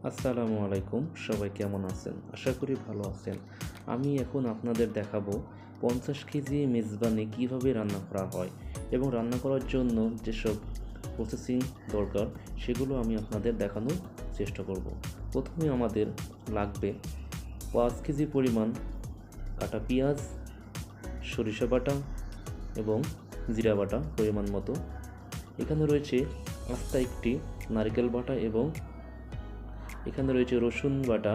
আসসালামু আলাইকুম, সবাই কেমন আছেন? আশা করি ভালো আছেন। আমি এখন আপনাদের দেখাবো 50 কেজি মেজবানি কিভাবে রান্না করা হয় এবং রান্না করার জন্য যেসব প্রসেসিং দরকার সেগুলো আমি আপনাদের দেখানোর চেষ্টা করব। প্রথমে আমাদের লাগবে 5 কেজি পরিমাণ কাটা পেঁয়াজ, সরিষা বাটা এবং জিরা বাটা পরিমাণ মতো। এখানে রয়েছে আস্তা একটি নারকেল বাটা এবং এখানে রয়েছে রসুন বাটা।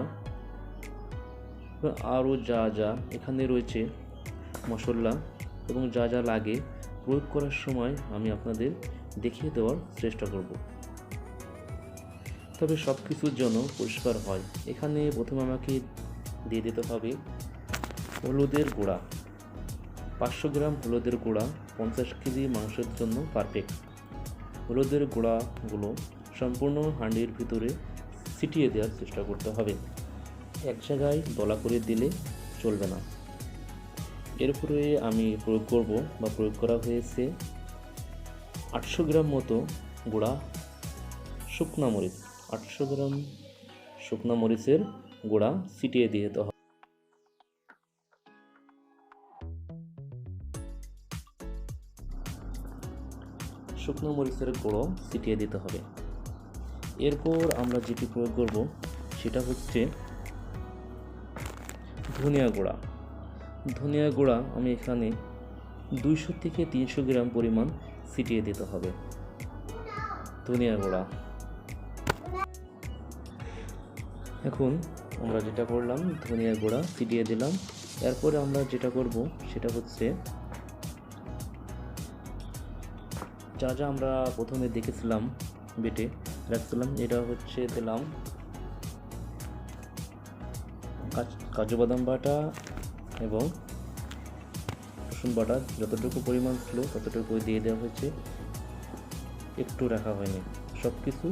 আরও যা এখানে রয়েছে মশলা এবং যা লাগে প্রয়োগ করার সময় আমি আপনাদের দেখিয়ে দেওয়ার চেষ্টা করব, তবে সব কিছুর জন্য পরিষ্কার হয়। এখানে প্রথমে আমাকে দিয়ে দিতে হবে হলুদের গুঁড়া। 500 গ্রাম হলুদের গুঁড়া 50 কেজি মাংসের জন্য পারফেক্ট। হলুদের গুঁড়াগুলো সম্পূর্ণ হাঁড়ির ভিতরে ছিটিয়ে দেওয়ার চেষ্টা করতে হবে, এক জায়গায় দলা করে দিলে চলবে না। এরপরে আমি প্রয়োগ করা হয়েছে 800 গ্রাম মতো গুঁড়া শুকনা মরিচ। 800 গ্রাম শুকনা মরিচের গুঁড়া ছিটিয়ে দিতে হবে। শুকনো মরিচের গুঁড়ো ছিটিয়ে দিতে হবে। এরপর আমরা যেটি প্রয়োগ করব সেটা হচ্ছে ধনিয়া গুঁড়া। ধনিয়া গুঁড়া আমি এখানে 200 থেকে 300 গ্রাম পরিমাণ ছিটিয়ে দিতে হবে। ধনিয়া গুঁড়া এখন আমরা যেটা করলাম, ধনিয়া গুঁড়া ছিটিয়ে দিলাম। এরপরে আমরা যেটা করব সেটা হচ্ছে যা আমরা প্রথমে দেখেছিলাম বেটে রাখছিলাম, এটা হচ্ছে দিলাম কাজু বাদাম বাটা এবং রসুন বাটা। যতটুকু পরিমাণ ছিল ততটুকু দিয়ে দেওয়া হয়েছে, একটু রাখা হয়নি। সব কিছু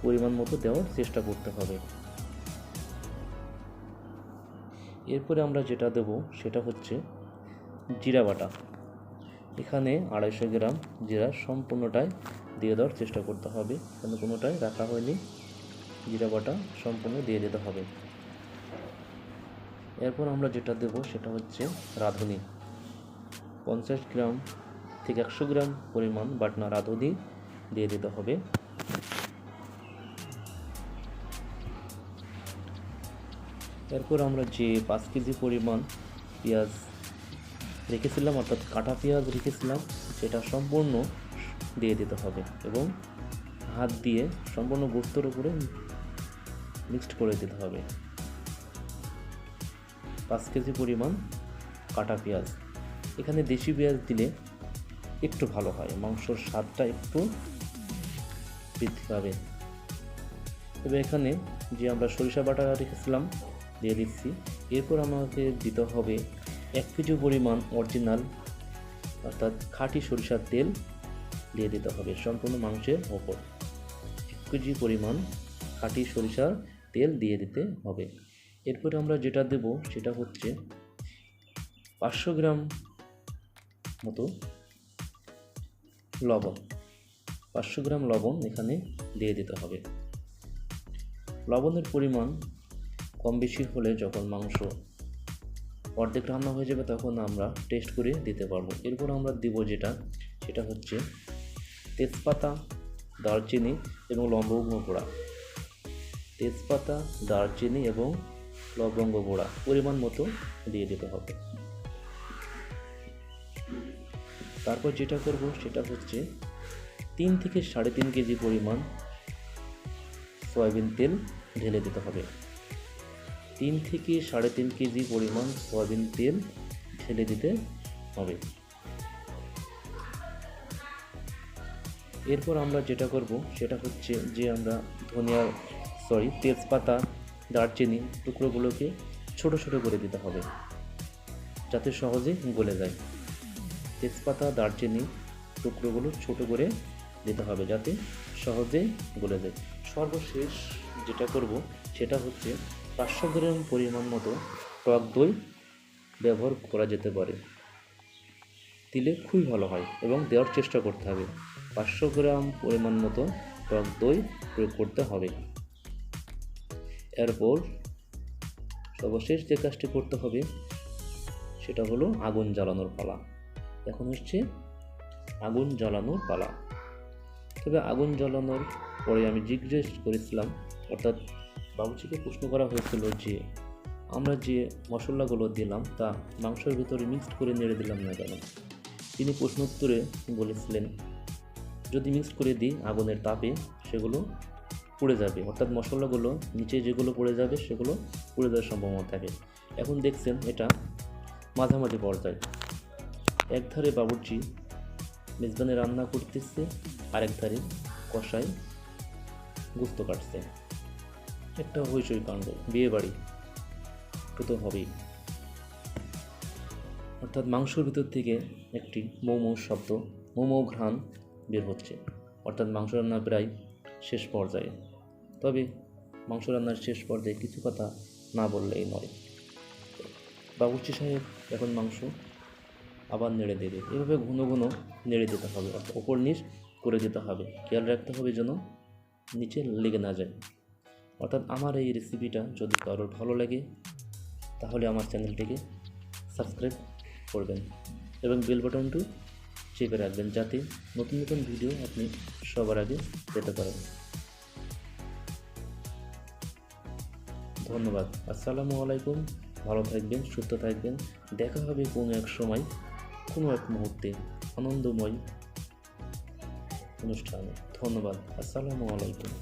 পরিমাণ মতো দেওয়ার চেষ্টা করতে হবে। এরপরে আমরা যেটা দেব সেটা হচ্ছে জিরা বাটা। এখানে 250 গ্রাম জিরা সম্পূর্ণটাই দিয়ে দেওয়ার চেষ্টা করতে হবে, এখানে কোনোটাই রাখা হয়নি। জিরা বাটা সম্পূর্ণ দিয়ে দিতে হবে। এরপর আমরা যেটা দেব সেটা হচ্ছে রাঁধুনি। 50 গ্রাম থেকে 100 গ্রাম পরিমাণ বাটনা রাঁধুনি দিয়ে দিতে হবে। এরপর আমরা যে 5 কেজি পরিমাণ পেঁয়াজ রেখেছিলাম, অর্থাৎ কাটা পেঁয়াজ রেখেছিলাম, সেটা সম্পূর্ণ দিয়ে দিতে হবে এবং হাত দিয়ে সম্পূর্ণ গোস্তের উপরে মিক্সড করে দিতে হবে। 5 কেজি পরিমাণ কাটা পেঁয়াজ। এখানে দেশি পেঁয়াজ দিলে একটু ভালো হয়, মাংসর স্বাদটা একটু বৃদ্ধি পাবে। তবে এখানে যে আমরা সরিষা বাটা রেখেছিলাম দিয়ে দিচ্ছি। এরপর আমাকে দিতে হবে 1 কেজি পরিমাণ অরিজিনাল অর্থাৎ খাঁটি সরিষার তেল দিয়ে দিতে হবে সম্পূর্ণ মাংসের ওপর। 1 কেজি পরিমাণ খাঁটি সরিষার তেল দিয়ে দিতে হবে। এরপর আমরা যেটা দেব সেটা হচ্ছে 500 গ্রাম মতো লবণ। 500 গ্রাম লবণ এখানে দিয়ে দিতে হবে। লবণের পরিমাণ কম বেশি হলে যখন মাংস অর্ধেক রান্না হয়ে যাবে তখন আমরা টেস্ট করে দিতে পারবো। এরপর আমরা দিব সেটা হচ্ছে তেজপাতা, দারচিনি এবং লবঙ্গ গুঁড়া। তেজপাতা, দারচিনি এবং লবঙ্গ গুঁড়া পরিমাণ মতো দিয়ে দিতে হবে। তারপর যেটা করব সেটা হচ্ছে 3 থেকে 3.5 কেজি পরিমাণ সয়াবিন তেল ঢেলে দিতে হবে। 3 থেকে 3.5 কেজি পরিমাণ সয়াবিন তেল ঢেলে দিতে হবে। এরপর আমরা যেটা করব সেটা হচ্ছে যে আমরা তেজপাতা, দারচিনি টুকরোগুলোকে ছোট ছোট করে দিতে হবে যাতে সহজে গলে যায়। তেজপাতা, দারচিনি টুকরোগুলো ছোট করে দিতে হবে যাতে সহজে গলে যায়। সর্বশেষ যেটা করব সেটা হচ্ছে 500 গ্রাম পরিমাণ মতো টক দই ব্যবহার করা যেতে পারে, দিলে খুবই ভালো হয় এবং দেওয়ার চেষ্টা করতে হবে। 500 গ্রাম পরিমাণ মতো টক দই প্রয়োগ করতে হবে। এরপর সর্বশেষ যে কাজটি করতে হবে সেটা হলো আগুন জ্বালানোর পালা। এখন হচ্ছে আগুন জ্বালানোর পালা। তবে আগুন জ্বালানোর পরে আমি জিজ্ঞেস করেছিলাম, অর্থাৎ বাবুর্চিকে প্রশ্ন করা হয়েছিল যে আমরা যে মশলাগুলো দিলাম তা মাংসের ভিতরে মিক্সড করে নেড়ে দিলাম না কেন। তিনি প্রশ্নোত্তরে বলেছিলেন, যদি মিক্সড করে দিই আগুনের তাপে সেগুলো পুড়ে যাবে, অর্থাৎ মশলাগুলো নিচে যেগুলো পড়ে যাবে সেগুলো পুড়ে যাওয়ার সম্ভাবনা থাকে। এখন দেখছেন এটা মাঝামাঝি পর্যায়ে, একধারে বাবুর্চি মেজবানে রান্না করতেছে, আরেক ধারে কষাই গোস্ত কাটছে। একটা হইচই কাণ্ড, বিয়ে বাড়ি তো হবেই। অর্থাৎ মাংসর ভিতর থেকে একটি মৌ শব্দ, মৌ ঘ্রাণ বের হচ্ছে, অর্থাৎ মাংস রান্না প্রায় শেষ পর্যায়ে। তবে মাংস রান্নার শেষ পর্যায়ে কিছু কথা না বললেই নয়। বাবুর্চি সাহেব এখন মাংস আবার নেড়ে দেবে, এভাবে ঘন ঘন নেড়ে দিতে হবে, অর্থাৎ ওপর নিচ করে দিতে হবে, খেয়াল রাখতে হবে যেন নিচে লেগে না যায়। অর্থাৎ আমার এই রেসিপিটা যদি কারোর ভালো লাগে তাহলে আমার চ্যানেলটিকে সাবস্ক্রাইব করবেন এবং বেল বাটনটি চেপে রাখবেন যাতে নতুন নতুন ভিডিও আপনি সবার আগে পেতে পারেন। ধন্যবাদ। আসসালামু আলাইকুম। ভালো থাকবেন, সুস্থ থাকবেন। দেখা হবে কোনো এক সময়, কোনো এক মুহূর্তে আনন্দময় অনুষ্ঠানে। ধন্যবাদ। আসসালামু আলাইকুম।